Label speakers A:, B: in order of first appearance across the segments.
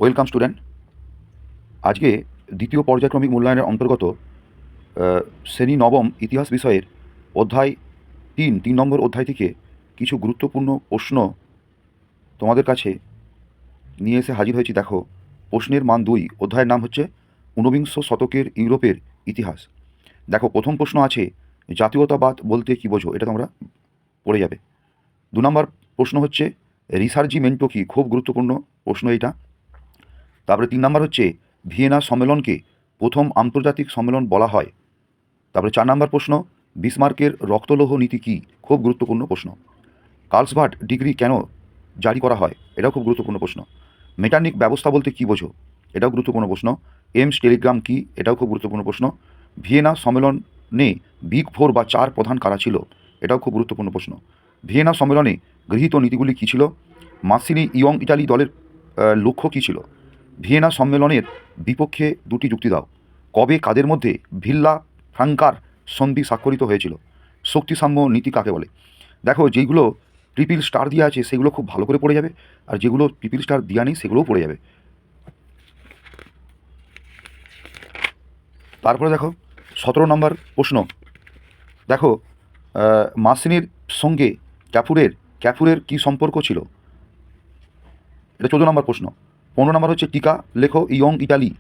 A: Welcome student. আজকে দ্বিতীয় পর্যায়ক্রমিক মূল্যায়নের অন্তর্গত শ্রেণী নবম ইতিহাস বিষয়ের অধ্যায় 3 নম্বর অধ্যায় থেকে কিছু গুরুত্বপূর্ণ প্রশ্ন তোমাদের কাছে নিয়ে এসে হাজির হয়েছি। দেখো, প্রশ্নের মান 2, অধ্যায়ের নাম হচ্ছে ঊনবিংশ শতকের ইউরোপের ইতিহাস। দেখো, প্রথম প্রশ্ন আছে জাতীয়তাবাদ বলতে কী বোঝো, এটা তোমরা পড়ে যাবে। 2 নম্বর প্রশ্ন হচ্ছে রিসার্জিমেন্টো কি, খুব গুরুত্বপূর্ণ প্রশ্ন এটা। তারপরে 3 নম্বর হচ্ছে ভিয়েনা সম্মেলনকে প্রথম আন্তর্জাতিক সম্মেলন বলা হয়। তারপরে 4 নম্বর প্রশ্ন বিসমার্কের রক্তলৌহ নীতি কী, খুব গুরুত্বপূর্ণ প্রশ্ন। কার্লসবাড ডিগ্রি কেন জারি করা হয়, এটাও খুব গুরুত্বপূর্ণ প্রশ্ন। মেটারনিক ব্যবস্থা বলতে কী বোঝো, এটাও গুরুত্বপূর্ণ প্রশ্ন। এমস টেলিগ্রাম কী, এটাও খুব গুরুত্বপূর্ণ প্রশ্ন। ভিয়েনা সম্মেলনে বিগ 4 বা 4 প্রধান কারা ছিল, এটাও খুব গুরুত্বপূর্ণ প্রশ্ন। ভিয়েনা সম্মেলনে গৃহীত নীতিগুলি কী ছিল। মাসিনি ইয়ং ইটালি দলের লক্ষ্য কী ছিল। ভিয়েনা সম্মেলনের বিপক্ষে 2টি যুক্তি দাও। কবে কাদের মধ্যে ভিল্লা ফ্রাঙ্কার সন্ধি স্বাক্ষরিত হয়েছিল। শক্তিসাম্য নীতি কাকে বলে। দেখো, যেগুলো ট্রিপল স্টার দেওয়া আছে সেগুলো খুব ভালো করে পড়ে যাবে, আর যেগুলো ট্রিপল স্টার দেওয়া নেই সেগুলোও পড়ে যাবে। তারপরে দেখো 17 নম্বর প্রশ্ন। দেখো, মাসিনির সঙ্গে ক্যাফুরের কী সম্পর্ক ছিল, এটা 14 নম্বর প্রশ্ন। 15 নম্বর হচ্ছে টিকা লেখো ইয়ং ইটালি,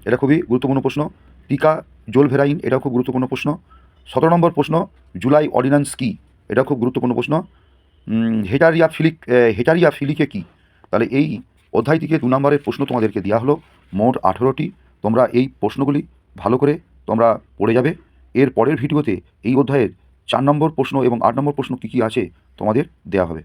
A: এটা খুবই গুরুত্বপূর্ণ প্রশ্ন। টিকা জোলভেরাইন, এটাও খুব গুরুত্বপূর্ণ প্রশ্ন। 17 নম্বর প্রশ্ন জুলাই অর্ডিন্যান্স কী, এটাও খুব গুরুত্বপূর্ণ প্রশ্ন। হেটারিয়া ফিলিকে কী। তাহলে এই অধ্যায় থেকে 2 নম্বরের প্রশ্ন তোমাদেরকে দেওয়া হলো, মোট 18টি। তোমরা এই প্রশ্নগুলি ভালো করে তোমরা পড়ে যাবে। এর পরের ভিডিওতে এই অধ্যায়ের 4 নম্বর প্রশ্ন এবং 8 নম্বর প্রশ্ন কী কী আছে তোমাদের দেওয়া হবে।